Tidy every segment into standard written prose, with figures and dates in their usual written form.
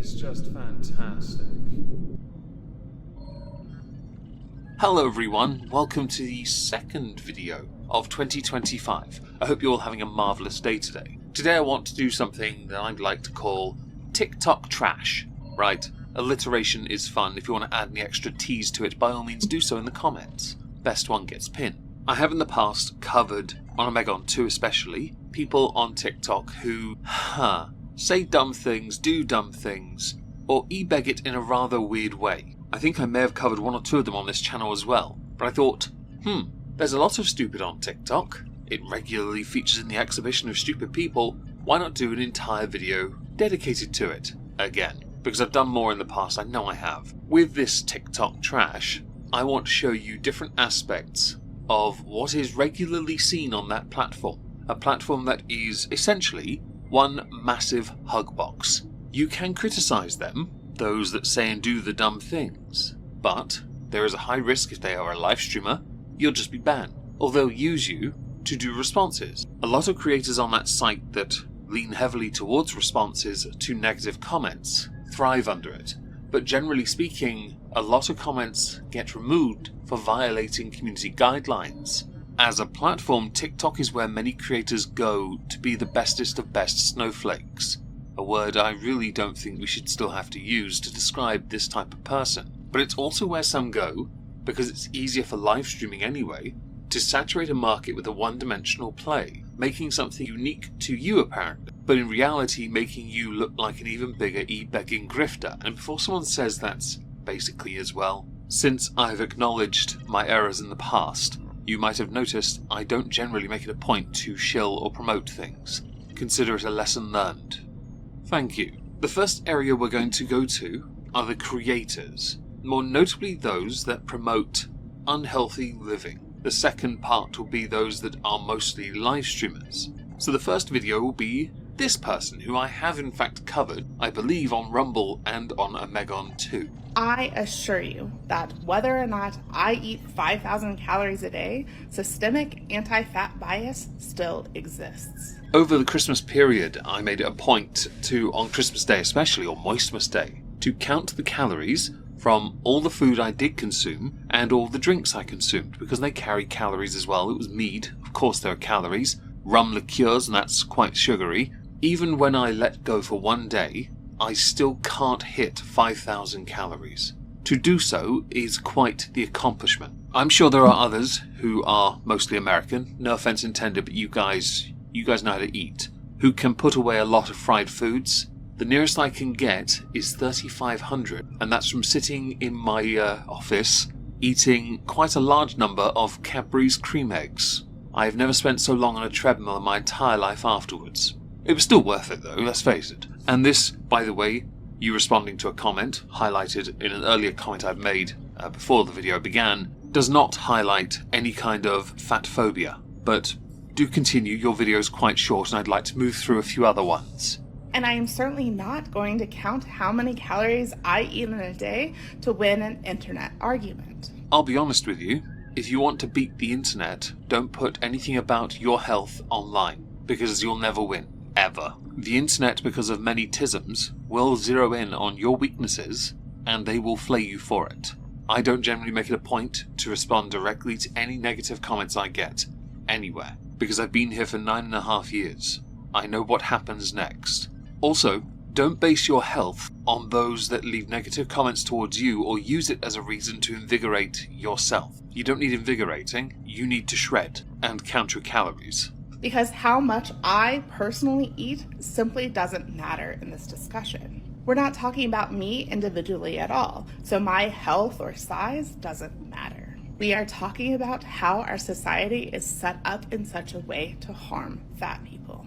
is just fantastic. Hello everyone, welcome to the second video of 2025. I hope you're all having a marvellous day today. Today I want to do something that I'd like to call TikTok trash. Right, alliteration is fun. If you want to add any extra T's to it, by all means do so in the comments. Best one gets pinned. I have in the past covered, on Omegon 2 especially, people on TikTok who, say dumb things, do dumb things, or e-beg it in a rather weird way. I think I may have covered one or two of them on this channel as well, but I thought, there's a lot of stupid on TikTok. It regularly features in the exhibition of stupid people. Why not do an entire video dedicated to it again? Because I've done more in the past, I know I have. With this TikTok trash, I want to show you different aspects of what is regularly seen on that platform. A platform that is essentially one massive hug box. You can criticise them, those that say and do the dumb things, but there is a high risk if they are a live streamer, you'll just be banned, or they'll use you to do responses. A lot of creators on that site that lean heavily towards responses to negative comments thrive under it, but generally speaking, a lot of comments get removed for violating community guidelines. As a platform, TikTok is where many creators go to be the bestest of best snowflakes. A word I really don't think we should still have to use to describe this type of person. But it's also where some go, because it's easier for live streaming anyway, to saturate a market with a one-dimensional play, making something unique to you apparently, but in reality making you look like an even bigger e-begging grifter. And before someone says that's basically as well, since I've acknowledged my errors in the past, you might have noticed I don't generally make it a point to shill or promote things. Consider it a lesson learned. Thank you. The first area we're going to go to are the creators, more notably those that promote unhealthy living. The second part will be those that are mostly live streamers. So the first video will be this person, who I have in fact covered, I believe on Rumble and on Omegon 2. I assure you that whether or not I eat 5,000 calories a day, systemic anti-fat bias still exists. Over the Christmas period, I made it a point to, on Christmas Day especially, or Moistmas Day, to count the calories from all the food I did consume and all the drinks I consumed, because they carry calories as well. It was mead, of course there are calories, rum liqueurs, and that's quite sugary. Even when I let go for one day, I still can't hit 5,000 calories. To do so is quite the accomplishment. I'm sure there are others who are mostly American, no offense intended, but you guys know how to eat, who can put away a lot of fried foods. The nearest I can get is 3,500, and that's from sitting in my office eating quite a large number of Cadbury's cream eggs. I have never spent so long on a treadmill in my entire life afterwards. It was still worth it though, let's face it. And this, by the way, you responding to a comment highlighted in an earlier comment I've made before the video began, does not highlight any kind of fat phobia. But do continue, your video is quite short and I'd like to move through a few other ones. And I am certainly not going to count how many calories I eat in a day to win an internet argument. I'll be honest with you, if you want to beat the internet, don't put anything about your health online, because you'll never win. Ever. The internet, because of many tisms, will zero in on your weaknesses and they will flay you for it. I don't generally make it a point to respond directly to any negative comments I get, anywhere, because I've been here for 9.5 years. I know what happens next. Also, don't base your health on those that leave negative comments towards you or use it as a reason to invigorate yourself. You don't need invigorating, you need to shred and count your calories. Because how much I personally eat simply doesn't matter in this discussion. We're not talking about me individually at all, so my health or size doesn't matter. We are talking about how our society is set up in such a way to harm fat people.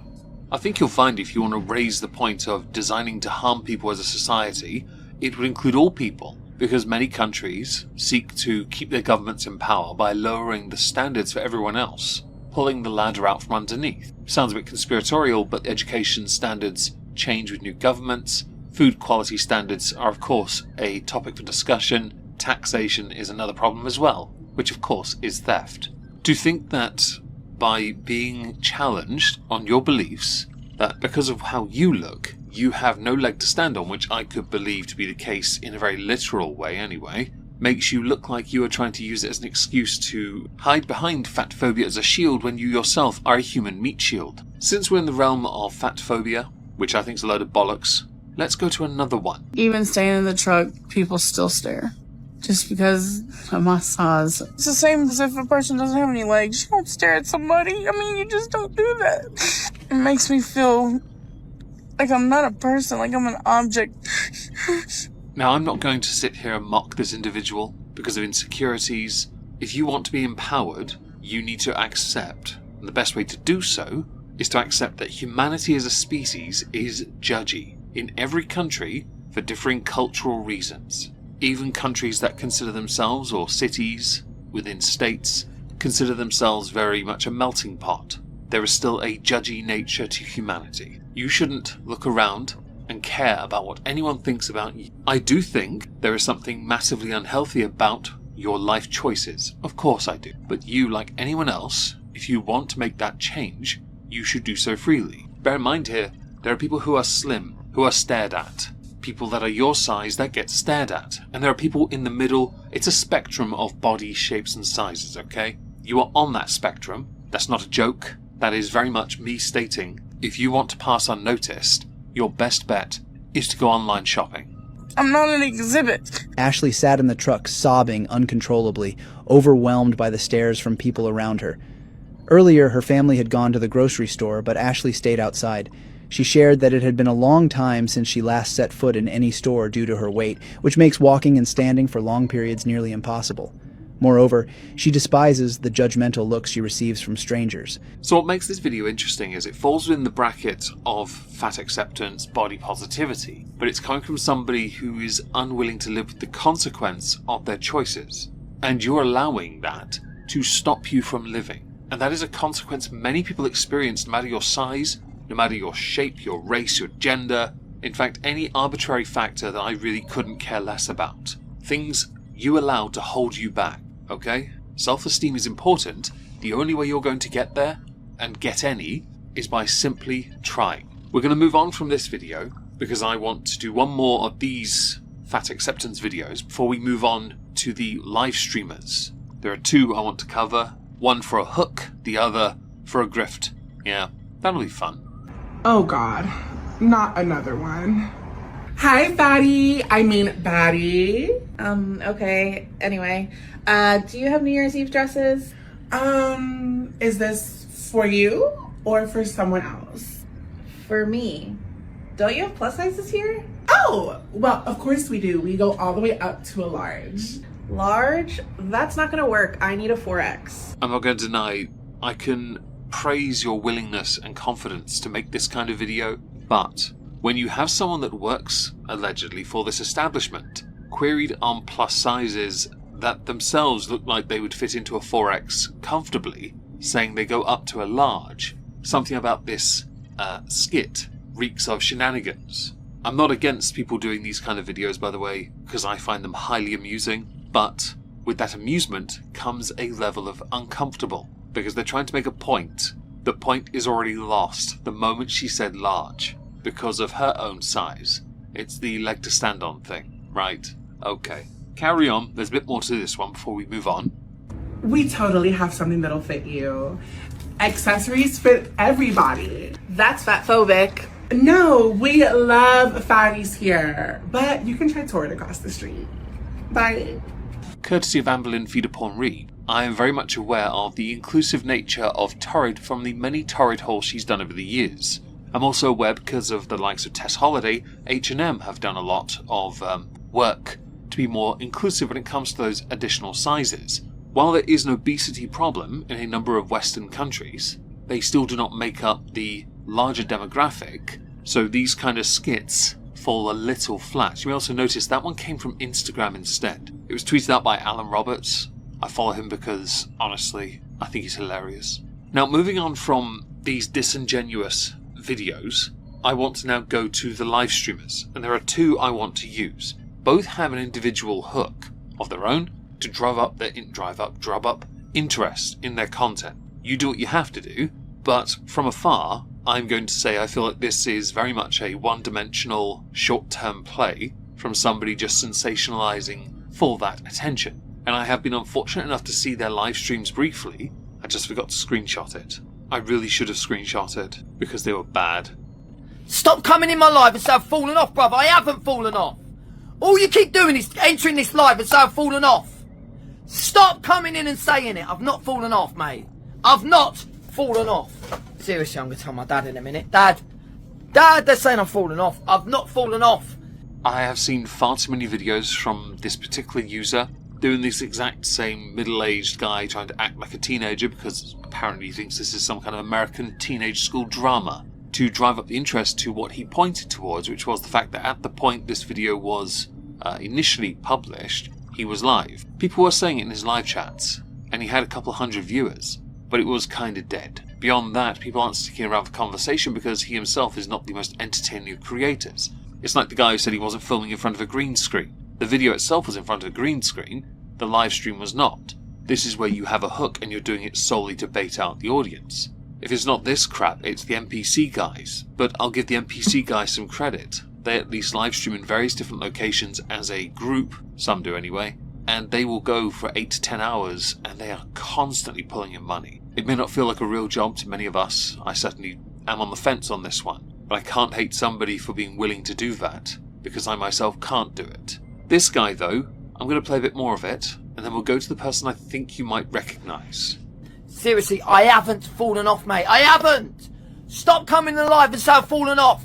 I think you'll find if you want to raise the point of designing to harm people as a society, it would include all people, because many countries seek to keep their governments in power by lowering the standards for everyone else, pulling the ladder out from underneath. Sounds a bit conspiratorial, but education standards change with new governments. Food quality standards are of course a topic for discussion. Taxation is another problem as well, which of course is theft. To think that by being challenged on your beliefs, that because of how you look, you have no leg to stand on, which I could believe to be the case in a very literal way anyway, makes you look like you are trying to use it as an excuse to hide behind fat phobia as a shield when you yourself are a human meat shield. Since we're in the realm of fat phobia, which I think is a load of bollocks, let's go to another one. Even staying in the truck, people still stare. Just because of my size. It's the same as if a person doesn't have any legs. You don't stare at somebody. I mean, you just don't do that. It makes me feel like I'm not a person, like I'm an object. Now, I'm not going to sit here and mock this individual because of insecurities. If you want to be empowered, you need to accept, and the best way to do so is to accept that humanity as a species is judgy in every country for differing cultural reasons. Even countries that consider themselves, or cities within states, consider themselves very much a melting pot. There is still a judgy nature to humanity. You shouldn't look around and care about what anyone thinks about you. I do think there is something massively unhealthy about your life choices. Of course I do. But you, like anyone else, if you want to make that change, you should do so freely. Bear in mind here, there are people who are slim, who are stared at. People that are your size that get stared at. And there are people in the middle. It's a spectrum of body shapes and sizes, okay? You are on that spectrum. That's not a joke. That is very much me stating, if you want to pass unnoticed, your best bet is to go online shopping. I'm not an exhibit. Ashley sat in the truck sobbing uncontrollably, overwhelmed by the stares from people around her. Earlier, her family had gone to the grocery store, but Ashley stayed outside. She shared that it had been a long time since she last set foot in any store due to her weight, which makes walking and standing for long periods nearly impossible. Moreover, she despises the judgmental looks she receives from strangers. So what makes this video interesting is it falls within the bracket of fat acceptance, body positivity, but it's coming from somebody who is unwilling to live with the consequence of their choices. And you're allowing that to stop you from living. And that is a consequence many people experience no matter your size, no matter your shape, your race, your gender, in fact any arbitrary factor that I really couldn't care less about. Things you allow to hold you back, okay? Self-esteem is important. The only way you're going to get there, and get any, is by simply trying. We're going to move on from this video, because I want to do one more of these fat acceptance videos before we move on to the live streamers. There are two I want to cover, one for a hook, the other for a grift. Yeah, that'll be fun. Oh God, not another one. Hi, fatty. I mean, baddie. Okay. Anyway, do you have New Year's Eve dresses? Is this for you or for someone else? For me. Don't you have plus sizes here? Oh, well, of course we do. We go all the way up to a large. Large? That's not gonna work. I need a 4X. I'm not going to deny, I can praise your willingness and confidence to make this kind of video, but when you have someone that works, allegedly, for this establishment, queried on plus sizes that themselves look like they would fit into a 4X comfortably, saying they go up to a large, something about this skit reeks of shenanigans. I'm not against people doing these kind of videos, by the way, because I find them highly amusing, but with that amusement comes a level of uncomfortable, because they're trying to make a point. The point is already lost the moment she said large, because of her own size. It's the leg to stand on thing, right? Okay. Carry on, there's a bit more to this one before we move on. We totally have something that'll fit you. Accessories fit everybody. That's fatphobic. No, we love fatties here, but you can try Torrid across the street. Bye. Courtesy of Amberlynn Feederporn-Reed, I am very much aware of the inclusive nature of Torrid from the many Torrid hauls she's done over the years. I'm also aware because of the likes of Tess Holiday, H&M have done a lot of work to be more inclusive when it comes to those additional sizes. While there is an obesity problem in a number of Western countries, they still do not make up the larger demographic, so these kind of skits fall a little flat. You may also notice that one came from Instagram instead. It was tweeted out by Alan Roberts. I follow him because, honestly, I think he's hilarious. Now, moving on from these disingenuous videos, I want to now go to the live streamers, and there are two I want to use. Both have an individual hook of their own to drum up interest in their content. You do what you have to do, but from afar, I'm going to say I feel like this is very much a one-dimensional, short-term play from somebody just sensationalizing for that attention. And I have been unfortunate enough to see their live streams briefly. I just forgot to screenshot it. I really should have screenshot it, because they were bad. Stop coming in my live and say I've fallen off, brother. I haven't fallen off. All you keep doing is entering this live and say I've fallen off. Stop coming in and saying it. I've not fallen off, mate. I've not fallen off. Seriously, I'm going to tell my dad in a minute. Dad, they're saying I've fallen off. I've not fallen off. I have seen far too many videos from this particular user doing this exact same middle-aged guy trying to act like a teenager because apparently he thinks this is some kind of American teenage school drama to drive up the interest to what he pointed towards, which was the fact that at the point this video was initially published, he was live. People were saying it in his live chats, and he had a couple hundred viewers, but it was kind of dead. Beyond that, people aren't sticking around for conversation because he himself is not the most entertaining of creators. It's like the guy who said he wasn't filming in front of a green screen. The video itself was in front of a green screen, the live stream was not. This is where you have a hook and you're doing it solely to bait out the audience. If it's not this crap, it's the NPC guys. But I'll give the NPC guys some credit. They at least live stream in various different locations as a group, some do anyway, and they will go for 8 to 10 hours and they are constantly pulling in money. It may not feel like a real job to many of us, I certainly am on the fence on this one, but I can't hate somebody for being willing to do that, because I myself can't do it. This guy though, I'm going to play a bit more of it, and then we'll go to the person I think you might recognise. Seriously, I haven't fallen off, mate. I haven't. Stop coming alive and say I've fallen off.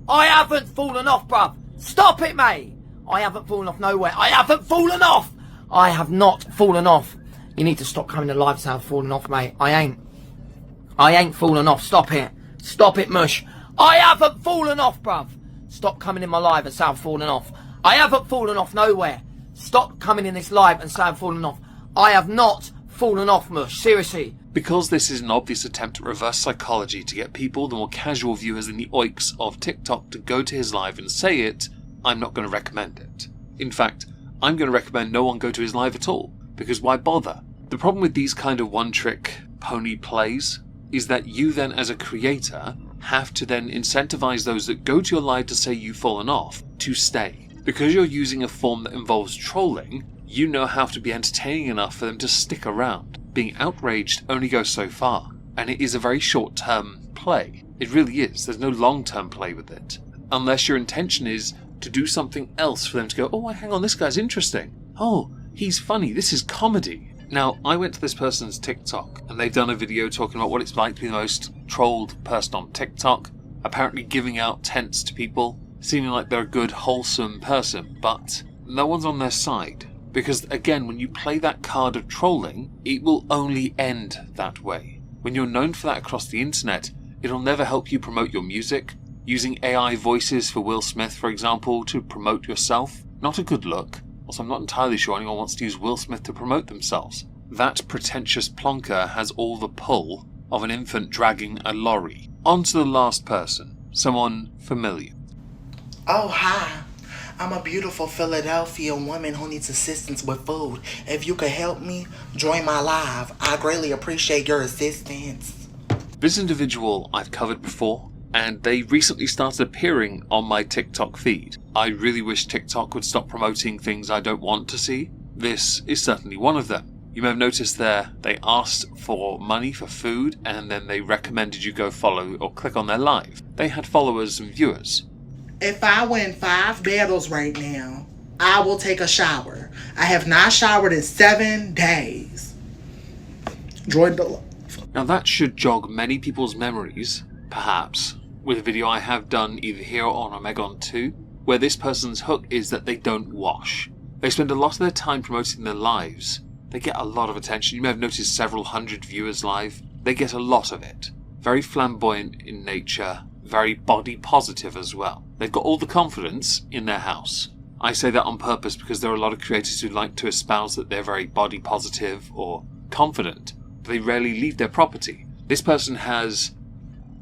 I haven't fallen off, bruv. Stop it, mate. I haven't fallen off nowhere. I haven't fallen off. I have not fallen off. You need to stop coming alive and say I've fallen off, mate. I ain't fallen off. Stop it. Stop it, mush. I haven't fallen off, bruv. Stop coming in my live and say I've fallen off. I haven't fallen off nowhere. Stop coming in this live and say I've fallen off. I have not fallen off, mush. Seriously. Because this is an obvious attempt at reverse psychology to get people, the more casual viewers in the oiks of TikTok, to go to his live and say it, I'm not going to recommend it. In fact, I'm going to recommend no one go to his live at all, because why bother? The problem with these kind of one-trick pony plays is that you then, as a creator, have to then incentivize those that go to your live to say you've fallen off to stay. Because you're using a form that involves trolling, you now have to be entertaining enough for them to stick around. Being outraged only goes so far, and it is a very short-term play. It really is. There's no long-term play with it. Unless your intention is to do something else for them to go, oh, hang on, this guy's interesting. Oh, he's funny, this is comedy. Now, I went to this person's TikTok, and they've done a video talking about what it's like to be the most trolled person on TikTok, apparently giving out tents to people, seeming like they're a good, wholesome person, but no one's on their side. Because, again, when you play that card of trolling, it will only end that way. When you're known for that across the internet, it'll never help you promote your music. Using AI voices for Will Smith, for example, to promote yourself, not a good look. Also, I'm not entirely sure anyone wants to use Will Smith to promote themselves. That pretentious plonker has all the pull of an infant dragging a lorry. On to the last person, someone familiar. Oh, hi. I'm a beautiful Philadelphia woman who needs assistance with food. If you could help me, join my live. I greatly appreciate your assistance. This individual I've covered before, and they recently started appearing on my TikTok feed. I really wish TikTok would stop promoting things I don't want to see. This is certainly one of them. You may have noticed there, they asked for money for food, and then they recommended you go follow or click on their live. They had followers and viewers. If I win 5 battles right now, I will take a shower. I have not showered in 7 days. Join the live. Now that should jog many people's memories, perhaps, with a video I have done either here or on Omegon 2, where this person's hook is that they don't wash. They spend a lot of their time promoting their lives. They get a lot of attention. You may have noticed several hundred viewers live. They get a lot of it. Very flamboyant in nature, very body positive as well. They've got all the confidence in their house. I say that on purpose because there are a lot of creators who like to espouse that they're very body positive or confident, but they rarely leave their property. This person has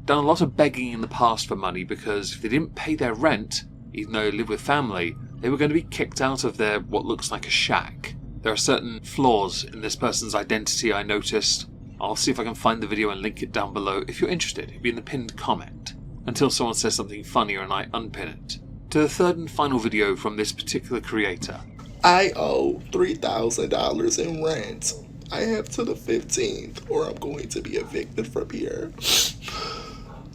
done a lot of begging in the past for money because if they didn't pay their rent, even though they live with family, they were going to be kicked out of their what looks like a shack. There are certain flaws in this person's identity I noticed. I'll see if I can find the video and link it down below if you're interested. It'll be in the pinned comment. Until someone says something funnier and I unpin it. To the third and final video from this particular creator. I owe $3,000 in rent. I have to the 15th or I'm going to be evicted from here.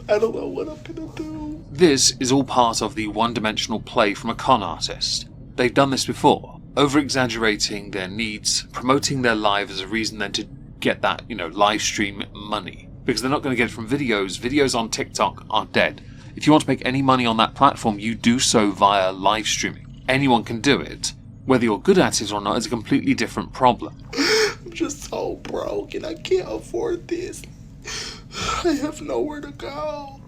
I don't know what I'm gonna do. This is all part of the one-dimensional play from a con artist. They've done this before, over-exaggerating their needs, promoting their live as a reason then to get that, live stream money. Because they're not going to get it from videos. Videos on TikTok are dead. If you want to make any money on that platform, you do so via live streaming. Anyone can do it. Whether you're good at it or not is a completely different problem. I'm just so broke and I can't afford this. I have nowhere to go.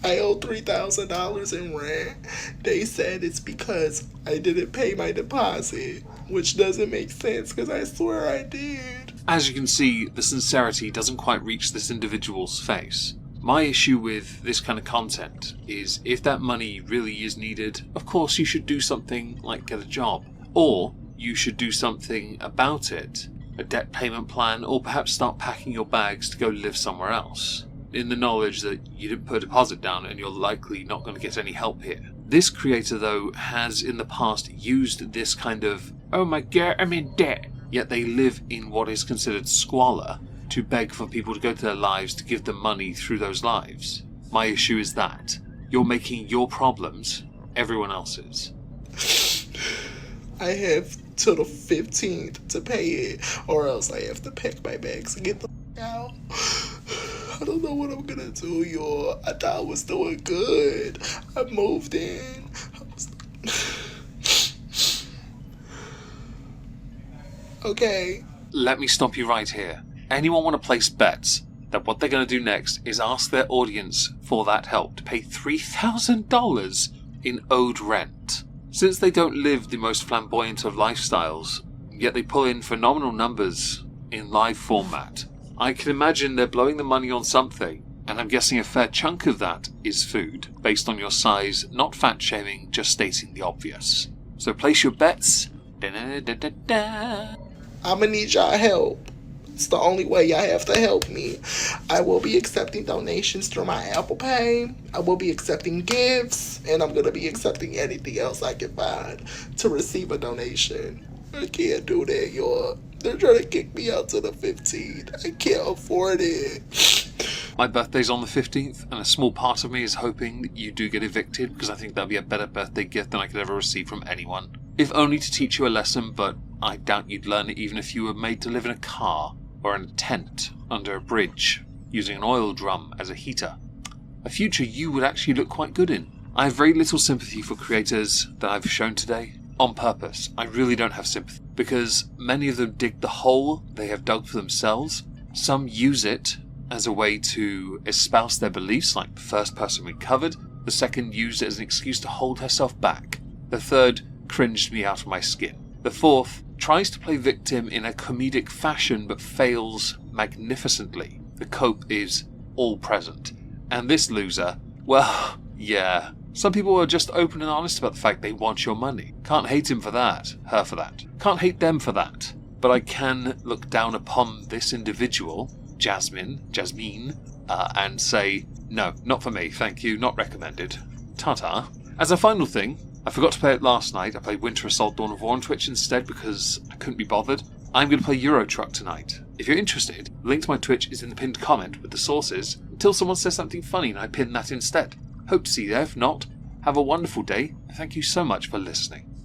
I owe $3,000 in rent. They said it's because I didn't pay my deposit, which doesn't make sense because I swear I did. As you can see, the sincerity doesn't quite reach this individual's face. My issue with this kind of content is if that money really is needed, of course you should do something like get a job. Or you should do something about it. A debt payment plan, or perhaps start packing your bags to go live somewhere else. In the knowledge that you didn't put a deposit down and you're likely not going to get any help here. This creator though has in the past used this kind of, oh my god, I'm in debt. Yet they live in what is considered squalor to beg for people to go to their lives to give them money through those lives. My issue is that you're making your problems everyone else's. I have till the 15th to pay it, or else I have to pack my bags and get the out. I don't know what I'm gonna do, y'all. I thought I was doing good. I moved in. Okay. Let me stop you right here. Anyone want to place bets that what they're going to do next is ask their audience for that help to pay $3,000 in owed rent? Since they don't live the most flamboyant of lifestyles, yet they pull in phenomenal numbers in live format, I can imagine they're blowing the money on something, and I'm guessing a fair chunk of that is food, based on your size, not fat shaming, just stating the obvious. So place your bets. I'ma need y'all help. It's the only way y'all have to help me. I will be accepting donations through my Apple Pay. I will be accepting gifts. And I'm going to be accepting anything else I can find to receive a donation. I can't do that, y'all. They're trying to kick me out to the 15th. I can't afford it. My birthday's on the 15th, and a small part of me is hoping that you do get evicted, because I think that'd be a better birthday gift than I could ever receive from anyone. If only to teach you a lesson, but I doubt you'd learn it even if you were made to live in a car, or in a tent, under a bridge, using an oil drum as a heater. A future you would actually look quite good in. I have very little sympathy for creators that I've shown today, on purpose. I really don't have sympathy, because many of them dig the hole they have dug for themselves. Some use it as a way to espouse their beliefs, like the first person we covered. The second used it as an excuse to hold herself back. The third cringed me out of my skin. The fourth tries to play victim in a comedic fashion but fails magnificently. The cope is all present. And this loser, well, yeah. Some people are just open and honest about the fact they want your money. Can't hate him for that, her for that. Can't hate them for that. But I can look down upon this individual, Jasmine, and say, no, not for me, thank you, not recommended. Ta-ta. As a final thing, I forgot to play it last night. I played Winter Assault Dawn of War on Twitch instead because I couldn't be bothered. I'm going to play Euro Truck tonight. If you're interested, link to my Twitch is in the pinned comment with the sources until someone says something funny and I pin that instead. Hope to see you there. If not, have a wonderful day. Thank you so much for listening.